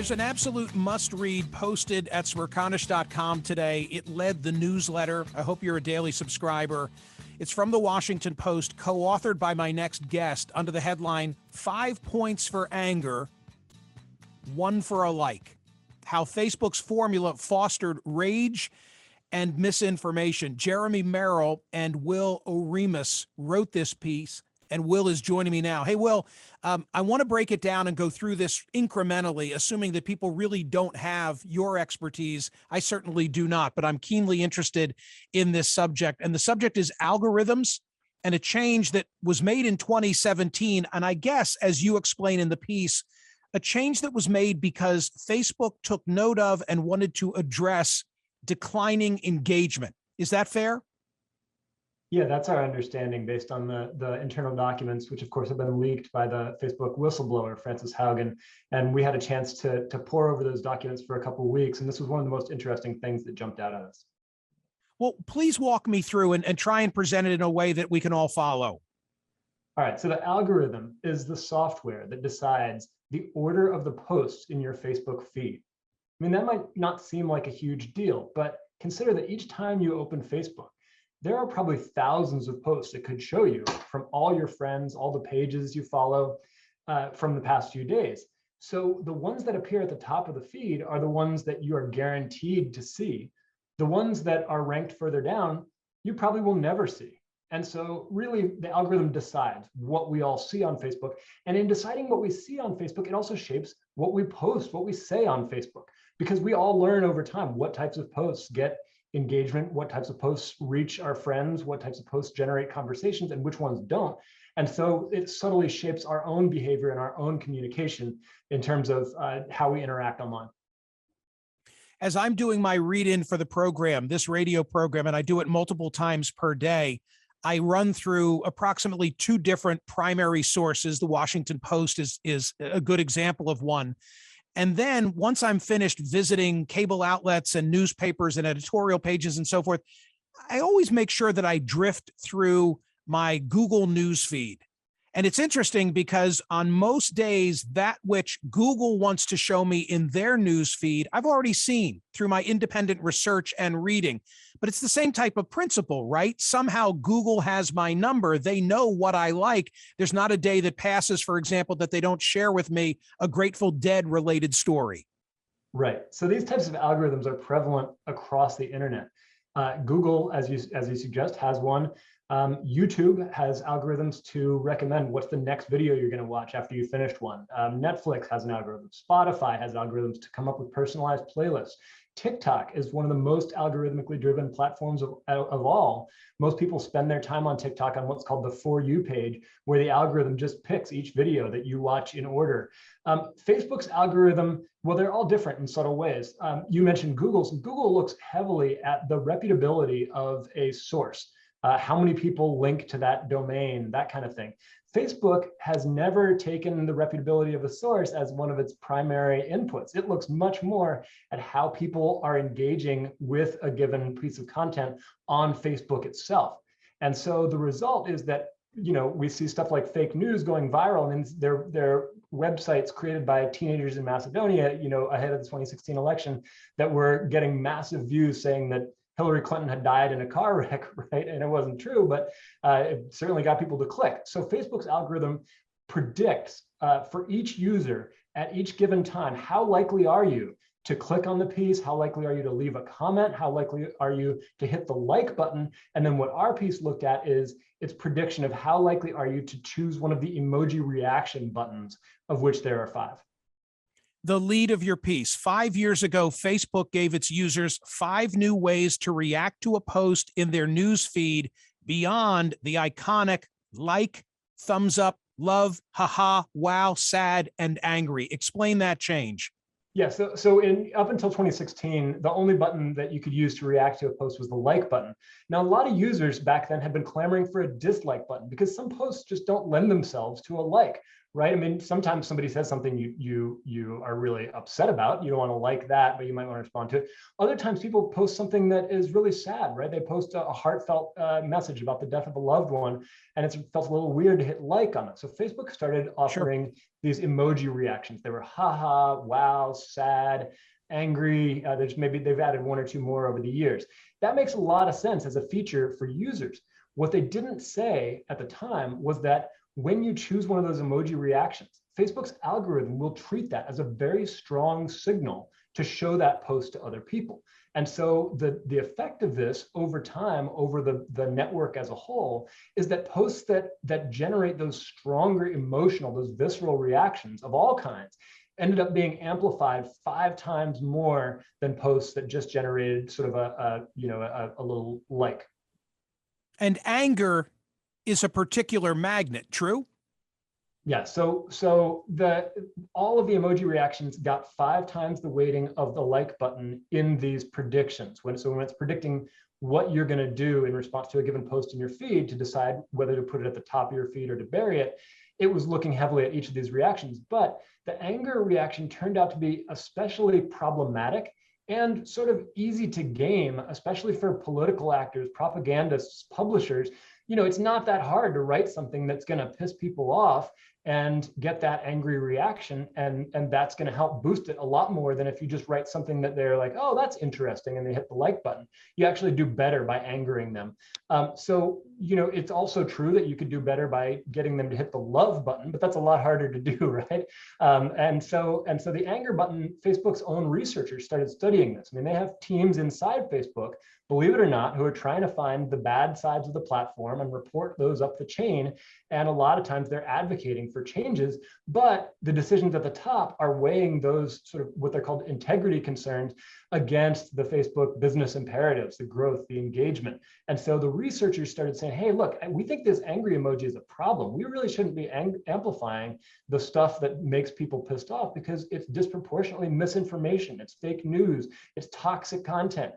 There's an absolute must-read posted at Smerconish.com today. It led the newsletter. I hope you're a daily subscriber. It's from the Washington Post, co-authored by my next guest, under the headline, 5 Points for Anger, 1 for a Like. How Facebook's formula fostered rage and misinformation. Jeremy Merrill and Will Oremus wrote this piece, and Will is joining me now. Hey, Will, I want to break it down and go through this incrementally, assuming that people really don't have your expertise. I certainly do not, but I'm keenly interested in this subject. And the subject is algorithms and a change that was made in 2017. And I guess, as you explain in the piece, a change that was made because Facebook took note of and wanted to address declining engagement. Is that fair? Yeah, that's our understanding based on the internal documents, which of course have been leaked by the Facebook whistleblower, Frances Haugen. And we had a chance to pore over those documents for a couple of weeks. And this was one of the most interesting things that jumped out at us. Well, please walk me through and try and present it in a way that we can all follow. All right, so the algorithm is the software that decides the order of the posts in your Facebook feed. I mean, that might not seem like a huge deal, but consider that each time you open Facebook, there are probably thousands of posts that could show you from all your friends, all the pages you follow from the past few days. So the ones that appear at the top of the feed are the ones that you are guaranteed to see. The ones that are ranked further down, you probably will never see. And so really the algorithm decides what we all see on Facebook. And in deciding what we see on Facebook, it also shapes what we post, what we say on Facebook, because we all learn over time what types of posts get engagement, what types of posts reach our friends, what types of posts generate conversations, and which ones don't. And so it subtly shapes our own behavior and our own communication in terms of how we interact online. As I'm doing my read-in for the program, this radio program, and I do it multiple times per day, I run through approximately 2 different primary sources. The Washington Post is a good example of one. And then once I'm finished visiting cable outlets and newspapers and editorial pages and so forth, I always make sure that I drift through my Google News feed. And it's interesting because on most days, that which Google wants to show me in their news feed, I've already seen through my independent research and reading. But it's the same type of principle, right? Somehow Google has my number. They know what I like. There's not a day that passes, for example, that they don't share with me a Grateful Dead related story. Right. So these types of algorithms are prevalent across the internet. Google, as you suggest, has one. YouTube has algorithms to recommend what's the next video you're going to watch after you finished one. Netflix has an algorithm. Spotify has algorithms to come up with personalized playlists. TikTok is one of the most algorithmically driven platforms of all. Most people spend their time on TikTok on what's called the For You page, where the algorithm just picks each video that you watch in order. Facebook's algorithm, well, they're all different in subtle ways. You mentioned Google's. Google looks heavily at the reputability of a source. How many people link to that domain, that kind of thing. Facebook has never taken the reputability of a source as one of its primary inputs. It looks much more at how people are engaging with a given piece of content on Facebook itself. And so the result is that, you know, we see stuff like fake news going viral, and they're websites created by teenagers in Macedonia, you know, ahead of the 2016 election, that were getting massive views saying that Hillary Clinton had died in a car wreck, right? And it wasn't true, but it certainly got people to click. So Facebook's algorithm predicts for each user at each given time, how likely are you to click on the piece? How likely are you to leave a comment? How likely are you to hit the like button? And then what our piece looked at is its prediction of how likely are you to choose one of the emoji reaction buttons, of which there are 5. The lead of your piece. 5 years ago, Facebook gave its users 5 new ways to react to a post in their news feed beyond the iconic like, thumbs up, love, haha, wow, sad, and angry. Explain that change. Yeah, so up until 2016, the only button that you could use to react to a post was the like button. Now, a lot of users back then had been clamoring for a dislike button because some posts just don't lend themselves to a like. right? I mean, sometimes somebody says something you are really upset about. You don't want to like that, but you might want to respond to it. Other times people post something that is really sad, right? They post a heartfelt message about the death of a loved one, and it felt a little weird to hit like on it. So Facebook started offering these emoji reactions. They were haha, wow, sad, angry. Maybe they've added one or two more over the years. That makes a lot of sense as a feature for users. What they didn't say at the time was that when you choose one of those emoji reactions, Facebook's algorithm will treat that as a very strong signal to show that post to other people. And so the effect of this over time, over the network as a whole, is that posts that generate those stronger emotional, those visceral reactions of all kinds, ended up being amplified 5 times more than posts that just generated sort of a little like. And anger is a particular magnet, true? Yeah, so all of the emoji reactions got 5 times the weighting of the like button in these predictions. When it's predicting what you're going to do in response to a given post in your feed to decide whether to put it at the top of your feed or to bury it, it was looking heavily at each of these reactions. But the anger reaction turned out to be especially problematic and sort of easy to game, especially for political actors, propagandists, publishers. It's not that hard to write something that's going to piss people off and get that angry reaction, and that's going to help boost it a lot more than if you just write something that they're like, oh, that's interesting, and they hit the like button. You actually do better by angering them. So it's also true that you could do better by getting them to hit the love button, but that's a lot harder to do, right? And so the anger button, Facebook's own researchers started studying this. I mean, they have teams inside Facebook, believe it or not, who are trying to find the bad sides of the platform and report those up the chain. And a lot of times they're advocating for changes, but the decisions at the top are weighing those sort of what they're called integrity concerns against the Facebook business imperatives, the growth, the engagement. And so the researchers started saying, hey, look, we think this angry emoji is a problem. We really shouldn't be amplifying the stuff that makes people pissed off because it's disproportionately misinformation, it's fake news, it's toxic content.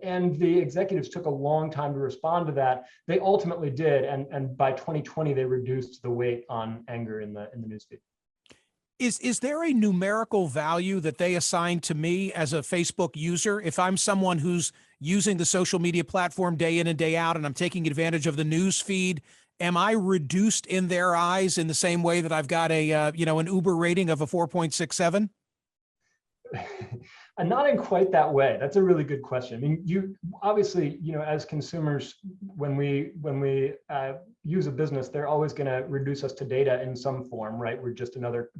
And the executives took a long time to respond to that. They ultimately did, and by 2020 they reduced the weight on anger in the newsfeed. Is there a numerical value that they assign to me as a Facebook user? If I'm someone who's using the social media platform day in and day out, and I'm taking advantage of the news feed, am I reduced in their eyes in the same way that I've got a an Uber rating of a 4.67? Not in quite that way. That's a really good question. I mean, you obviously, as consumers, when we use a business, they're always going to reduce us to data in some form, right? We're just another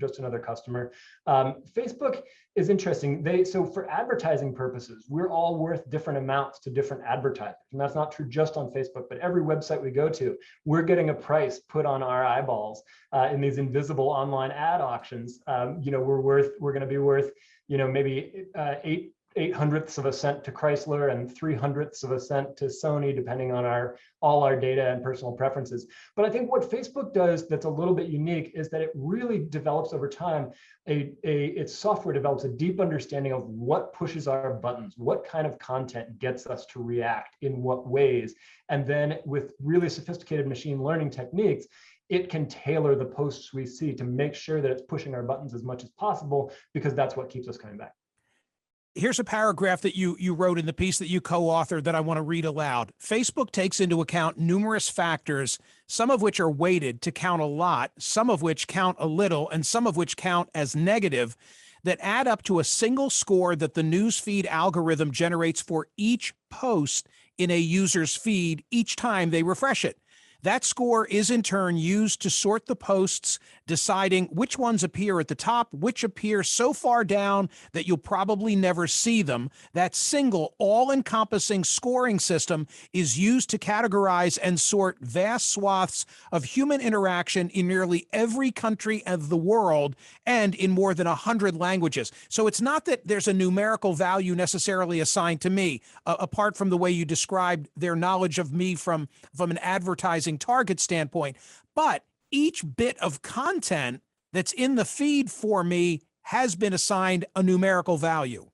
customer. Facebook is interesting. So for advertising purposes, we're all worth different amounts to different advertisers, and that's not true just on Facebook, but every website we go to, we're getting a price put on our eyeballs in these invisible online ad auctions. We're going to be worth maybe 8/100ths of a cent to Chrysler and 3/100ths of a cent to Sony, depending on all our data and personal preferences. But I think what Facebook does that's a little bit unique is that it really develops over time. Its software develops a deep understanding of what pushes our buttons, what kind of content gets us to react in what ways, and then with really sophisticated machine learning techniques, it can tailor the posts we see to make sure that it's pushing our buttons as much as possible, because that's what keeps us coming back. Here's a paragraph that you wrote in the piece that you co-authored that I want to read aloud. Facebook takes into account numerous factors, some of which are weighted to count a lot, some of which count a little, and some of which count as negative, that add up to a single score that the newsfeed algorithm generates for each post in a user's feed each time they refresh it. That score is in turn used to sort the posts, deciding which ones appear at the top, which appear so far down that you'll probably never see them. That single all-encompassing scoring system is used to categorize and sort vast swaths of human interaction in nearly every country of the world and in more than 100 languages. So it's not that there's a numerical value necessarily assigned to me, apart from the way you described their knowledge of me from an advertising target standpoint, but each bit of content that's in the feed for me has been assigned a numerical value.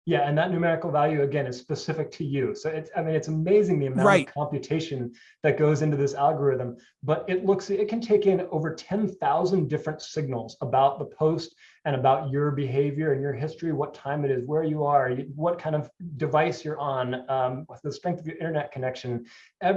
Yeah, and that numerical value, again, is specific to you. So it's amazing the amount of computation that goes into this algorithm, but it can take in over 10,000 different signals about the post and about your behavior and your history, what time it is, where you are, what kind of device you're on, the strength of your internet connection,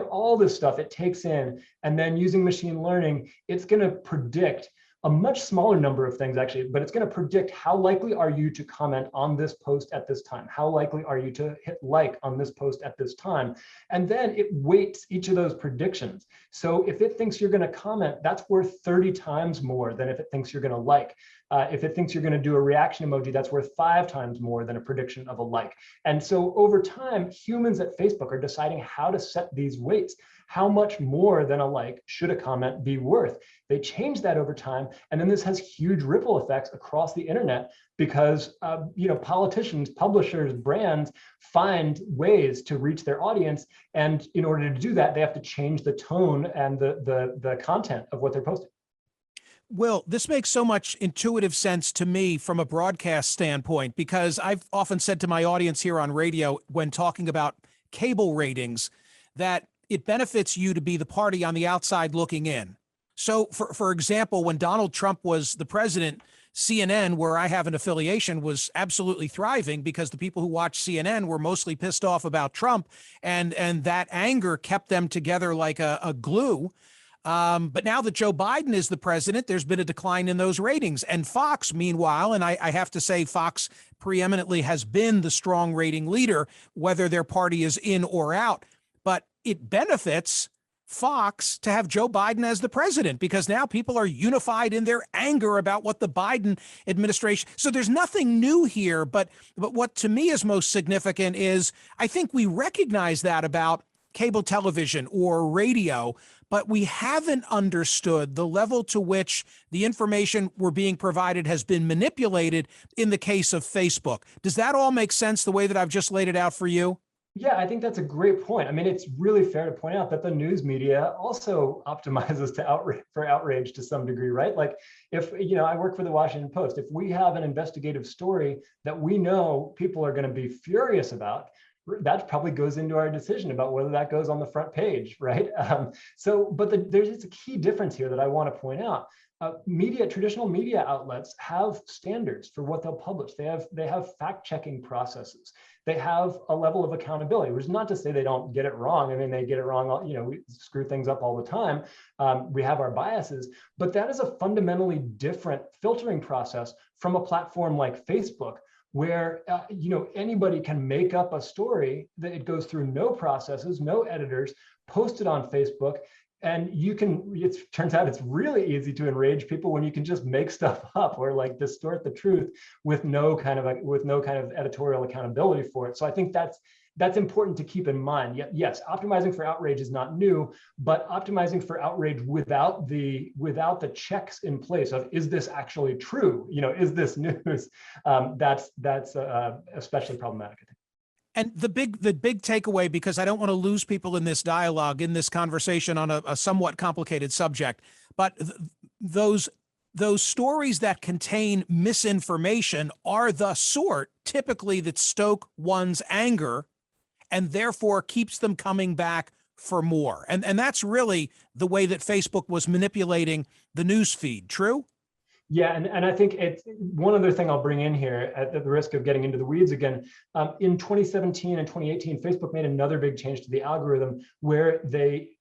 all this stuff it takes in. And then using machine learning, it's going to predict a much smaller number of things actually, but it's going to predict how likely are you to comment on this post at this time? How likely are you to hit like on this post at this time? And then it weights each of those predictions. So if it thinks you're going to comment, that's worth 30 times more than if it thinks you're going to like. If it thinks you're going to do a reaction emoji, that's worth 5 times more than a prediction of a like. And so over time, humans at Facebook are deciding how to set these weights. How much more than a like should a comment be worth? They change that over time, and then this has huge ripple effects across the internet because politicians, publishers, brands find ways to reach their audience, and in order to do that, they have to change the tone and the content of what they're posting. Will, this makes so much intuitive sense to me from a broadcast standpoint, because I've often said to my audience here on radio when talking about cable ratings that it benefits you to be the party on the outside looking in. So, for example, when Donald Trump was the president, CNN, where I have an affiliation, was absolutely thriving because the people who watched CNN were mostly pissed off about Trump, and that anger kept them together like a glue. But now that Joe Biden is the president, there's been a decline in those ratings. And Fox, meanwhile, and I have to say Fox preeminently has been the strong rating leader, whether their party is in or out. But it benefits Fox to have Joe Biden as the president because now people are unified in their anger about what the Biden administration. So there's nothing new here. But what to me is most significant is I think we recognize that about cable television or radio, but we haven't understood the level to which the information we're being provided has been manipulated in the case of Facebook. Does that all make sense the way that I've just laid it out for you? Yeah, I think that's a great point. I mean, it's really fair to point out that the news media also optimizes for outrage to some degree, right? Like if, I work for the Washington Post, if we have an investigative story that we know people are going to be furious about, that probably goes into our decision about whether that goes on the front page, right? But there's a key difference here that I want to point out. Traditional media outlets have standards for what they'll publish. They have fact-checking processes. They have a level of accountability, which is not to say they don't get it wrong. I mean, they get it wrong. We screw things up all the time. We have our biases, but that is a fundamentally different filtering process from a platform like Facebook, where anybody can make up a story that it goes through no processes, no editors, post it on Facebook. And it turns out it's really easy to enrage people when you can just make stuff up or like distort the truth with no kind of editorial accountability for it. So I think that's important to keep in mind. Yes, optimizing for outrage is not new, but optimizing for outrage without the checks in place of, is this actually true? Is this news? That's especially problematic, I think. And the big takeaway, because I don't want to lose people in this dialogue, in this conversation on a somewhat complicated subject, but those stories that contain misinformation are the sort typically that stoke one's anger and therefore keeps them coming back for more. And that's really the way that Facebook was manipulating the news feed. True? Yeah, and I think it's one other thing I'll bring in here at the risk of getting into the weeds again. In 2017 and 2018, Facebook made another big change to the algorithm where they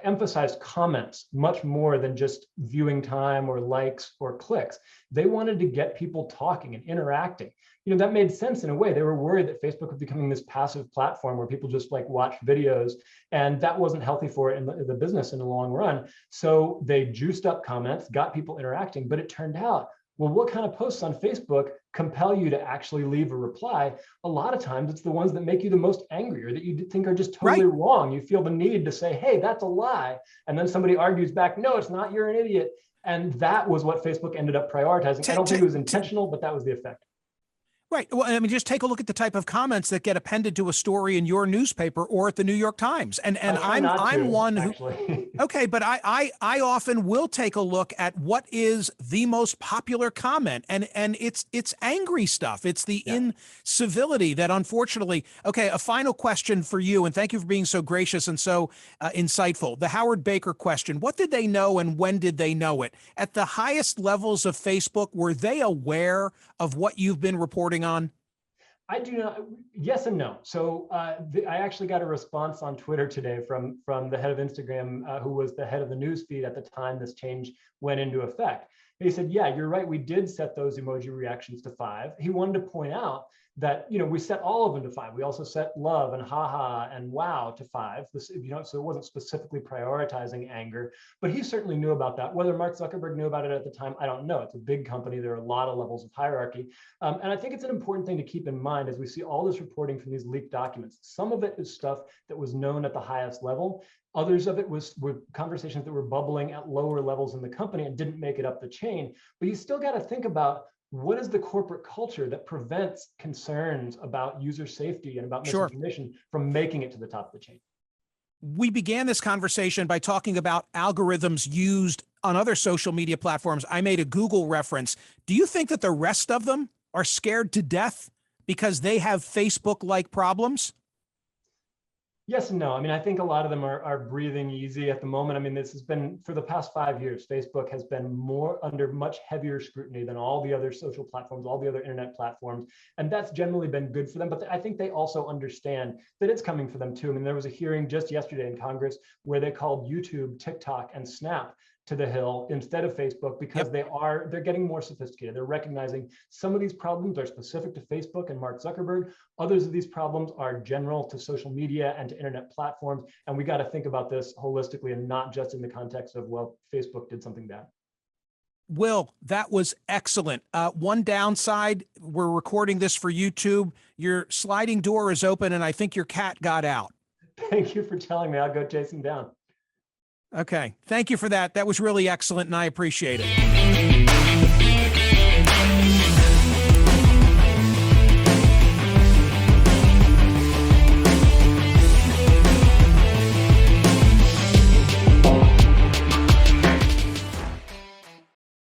emphasized comments much more than just viewing time or likes or clicks. They wanted to get people talking and interacting. That made sense in a way. They were worried that Facebook was becoming this passive platform where people just watch videos, and that wasn't healthy for it in the business in the long run. So they juiced up comments, got people interacting, but it turned out, well, what kind of posts on Facebook compel you to actually leave a reply? A lot of times it's the ones that make you the most angry or that you think are just totally wrong. You feel the need to say, hey, that's a lie. And then somebody argues back, no, it's not, you're an idiot. And that was what Facebook ended up prioritizing. I don't think it was intentional, but that was the effect. Right. Well, I mean, just take a look at the type of comments that get appended to a story in your newspaper or at the New York Times. And I'm one who, actually. okay, but I often will take a look at what is the most popular comment, and it's angry stuff. It's the incivility that, unfortunately. Okay, a final question for you, and thank you for being so gracious and so insightful. The Howard Baker question: what did they know, and when did they know it? At the highest levels of Facebook, were they aware of what you've been reporting on? I do not. Yes and no. So I actually got a response on Twitter today from the head of Instagram, who was the head of the news feed at the time this change went into effect. He said, "Yeah, you're right. We did set those emoji reactions to 5." He wanted to point out that we set all of them to 5. We also set love and haha and wow to 5. So it wasn't specifically prioritizing anger, but he certainly knew about that. Whether Mark Zuckerberg knew about it at the time, I don't know. It's a big company. There are a lot of levels of hierarchy, and I think it's an important thing to keep in mind as we see all this reporting from these leaked documents. Some of it is stuff that was known at the highest level. Others of it were conversations that were bubbling at lower levels in the company and didn't make it up the chain. But you still got to think about, what is the corporate culture that prevents concerns about user safety and about misinformation from making it to the top of the chain? We began this conversation by talking about algorithms used on other social media platforms. I made a Google reference. Do you think that the rest of them are scared to death because they have Facebook-like problems? Yes and no. I mean, I think a lot of them are breathing easy at the moment. I mean, this has been, for the past 5 years, Facebook has been under much heavier scrutiny than all the other social platforms, all the other internet platforms. And that's generally been good for them. But I think they also understand that it's coming for them too. I mean, there was a hearing just yesterday in Congress where they called YouTube, TikTok, and Snap to the hill instead of Facebook, because they're getting more sophisticated. They're recognizing some of these problems are specific to Facebook and Mark Zuckerberg. Others of these problems are general to social media and to internet platforms. And we got to think about this holistically and not just in the context of, well, Facebook did something bad. Will, that was excellent. One downside, we're recording this for YouTube. Your sliding door is open and I think your cat got out. Thank you for telling me. I'll go chase him down. Okay. Thank you for that. That was really excellent and I appreciate it.